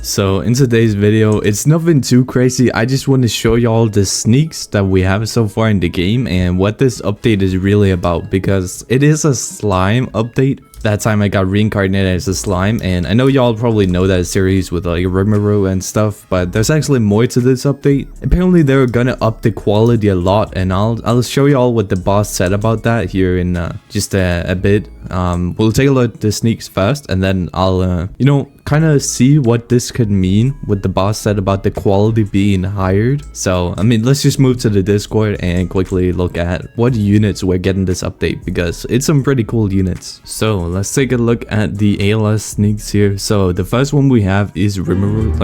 So in today's video, it's nothing too crazy. I just want to show y'all the sneaks that we have so far in the game and what this update is really about, because it is a slime update. That time I got reincarnated as a slime, and I know y'all probably know that series with like Rimuru and stuff, but there's actually more to this update. Apparently they're gonna up the quality a lot, and I'll show y'all what the boss said about that here in just a bit. We'll take a look at the sneaks first, and then I'll kind of see what this could mean, what the boss said about the quality being higher. So I mean, let's just move to the Discord and quickly look at what units we're getting this update, because it's some pretty cool units. So let's take a look at the ALS sneaks here. So the first one we have is Rimuru.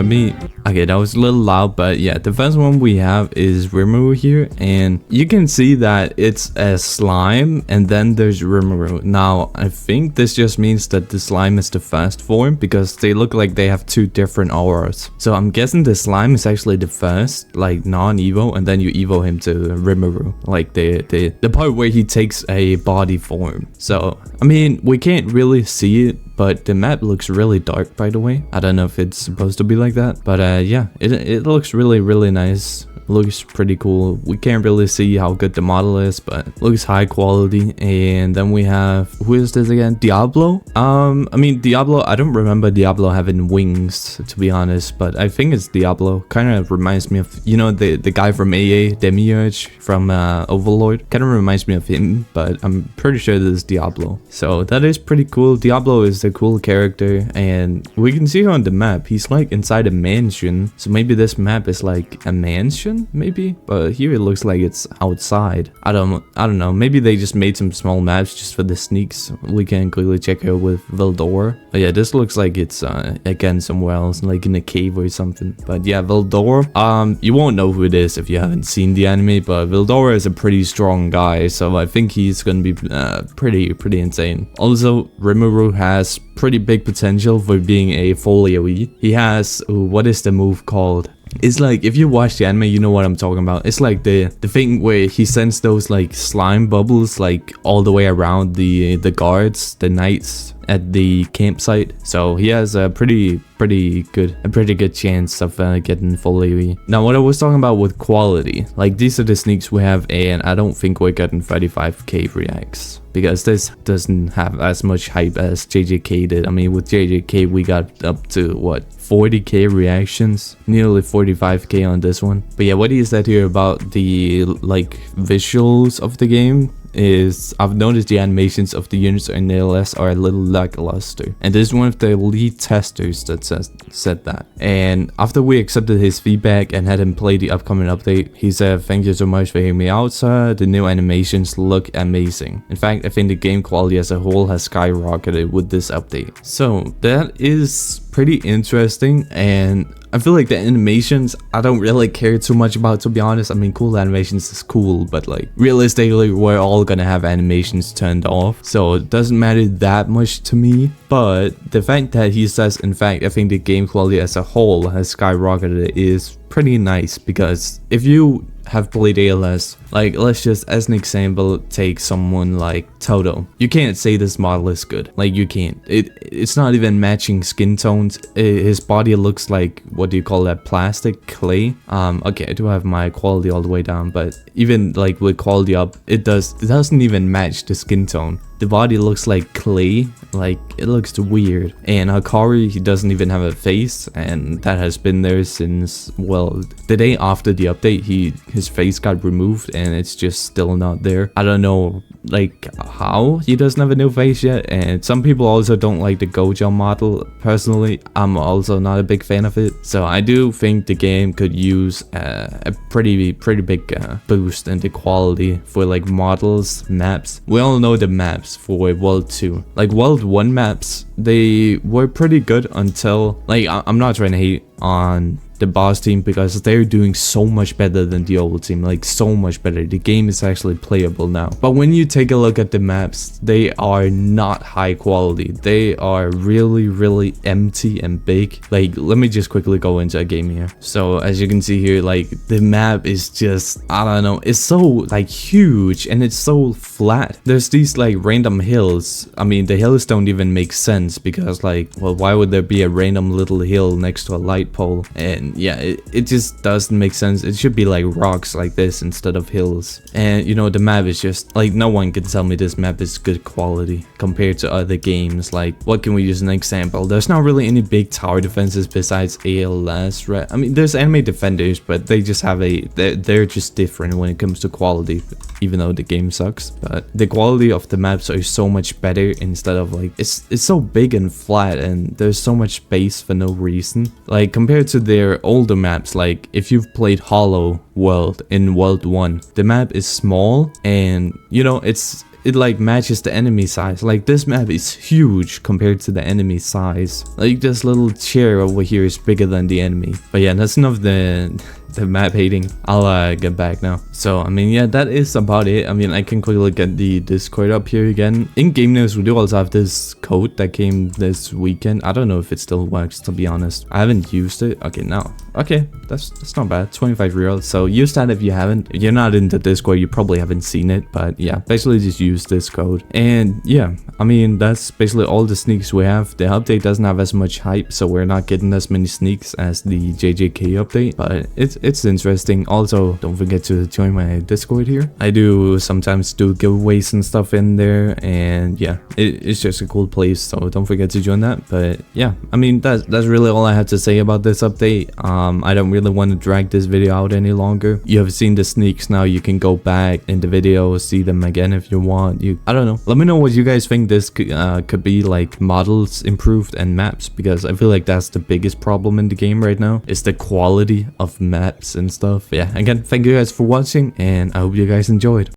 Okay, that was a little loud, but yeah, the first one we have is Rimuru here, and you can see that it's a slime and then there's Rimuru. Now I think this just means that the slime is the first form, because they look like they have two different auras. So I'm guessing the slime is actually the first, like non-evo, and then you evo him to Rimuru, like the part where he takes a body form. So I mean, we can't really see it, but the map looks really dark, by the way. I don't know if it's supposed to be like that, but yeah, it looks really nice. Looks pretty cool. We can't really see how good the model is, but looks high quality. And then we have, who is this again? Diablo. I mean, Diablo, I don't remember Diablo having wings, to be honest, but I think it's Diablo. Kind of reminds me of, you know, the guy from AA, Demiurge from Overlord. Kind of reminds me of him, but I'm pretty sure this is Diablo. So that is pretty cool. Diablo is a cool character, and we can see her on the map. He's like inside a mansion, so maybe this map is like a mansion, maybe, but here it looks like it's outside. I don't know, maybe they just made some small maps just for the sneaks. We can quickly check out with Veldor. But yeah, this looks like it's again somewhere else, like in a cave or something. But yeah, Veldor, you won't know who it is if you haven't seen the anime, but Veldor is a pretty strong guy, so I think he's gonna be pretty insane. Also, Rimuru has pretty big potential for being a full AoE. He has, what is the move called? It's like, if you watch the anime, you know what I'm talking about. It's like the thing where he sends those like slime bubbles like all the way around the guards, the knights at the campsite. So he has a pretty good chance of getting full AoE. Now, what I was talking about with quality, like these are the sneaks we have, and I don't think we're getting 35k reacts, because this doesn't have as much hype as JJK did. I mean, with JJK we got up to what, 40k reactions, nearly 45k on this one. But yeah, what he said here about the like visuals of the game is, I've noticed the animations of the units in ALS are a little lackluster, and this is one of the lead testers that said that. And after we accepted his feedback and had him play the upcoming update, he said, "Thank you so much for hearing me out, sir. The new animations look amazing. In fact, I think the game quality as a whole has skyrocketed with this update." So that is pretty interesting, and I feel like the animations I don't really care too much about, to be honest. I mean, cool animations is cool, but like realistically we're all gonna have animations turned off, so it doesn't matter that much to me. But the fact that he says, in fact, I think the game quality as a whole has skyrocketed is pretty nice, because if you have played ALS, like let's just as an example take someone like Toto, you can't say this model is good. Like you can't. It's not even matching skin tones. His body looks like, what do you call that, plastic clay. Okay, I do have my quality all the way down, but even like with quality up, it doesn't even match the skin tone. The body looks like clay, like it looks weird. And Hakari, he doesn't even have a face, and that has been there since, well, the day after the update, his face got removed and it's just still not there. I don't know like how he doesn't have a new face yet. And some people also don't like the Gojo model. Personally, I'm also not a big fan of it, so I do think the game could use a pretty big boost in the quality for like models, maps. We all know the maps for World 2. Like World 1 maps, they were pretty good until, like, I'm not trying to hate on the boss team because they're doing so much better than the old team, like so much better. The game is actually playable now. But when you take a look at the maps, they are not high quality. They are really empty and big. Like, let me just quickly go into a game here. So as you can see here, like the map is just, I don't know, it's so like huge and it's so flat. There's these like random hills. I mean, the hills don't even make sense because like, well, why would there be a random little hill next to a light pole? And yeah, it just doesn't make sense. It should be like rocks like this instead of hills. And you know, the map is just like, no one can tell me this map is good quality compared to other games. Like, what can we use an example? There's not really any big tower defenses besides ALS, right? I mean, there's Anime Defenders, but they just have they're just different when it comes to quality, even though the game sucks. But the quality of the maps are so much better instead of like, it's so big and flat and there's so much space for no reason. Like compared to their older maps, like if you've played Hollow World in World 1, the map is small and you know, it like matches the enemy size. Like this map is huge compared to the enemy size. Like this little chair over here is bigger than the enemy. But yeah, that's enough of the map hating. I'll get back now. So I mean, yeah, that is about it. I mean, I can quickly get the Discord up here again. In game news, we do also have this code that came this weekend. I don't know if it still works, to be honest. I haven't used it. Okay, now. Okay, that's not bad. 25 real. So use that if you haven't. If you're not in the Discord, you probably haven't seen it. But yeah, basically just use this code. And yeah, I mean, that's basically all the sneaks we have. The update doesn't have as much hype, so we're not getting as many sneaks as the JJK update. But it's interesting. Also, don't forget to join my Discord here. I do sometimes do giveaways and stuff in there. And yeah, it's just a cool place. So don't forget to join that. But yeah, I mean, that's really all I had to say about this update. I don't really want to drag this video out any longer. You have seen the sneaks now. You can go back in the video, see them again if you want. I don't know. Let me know what you guys think this could be, like models improved and maps, because I feel like that's the biggest problem in the game right now, is the quality of maps and stuff. Yeah, again, thank you guys for watching and I hope you guys enjoyed.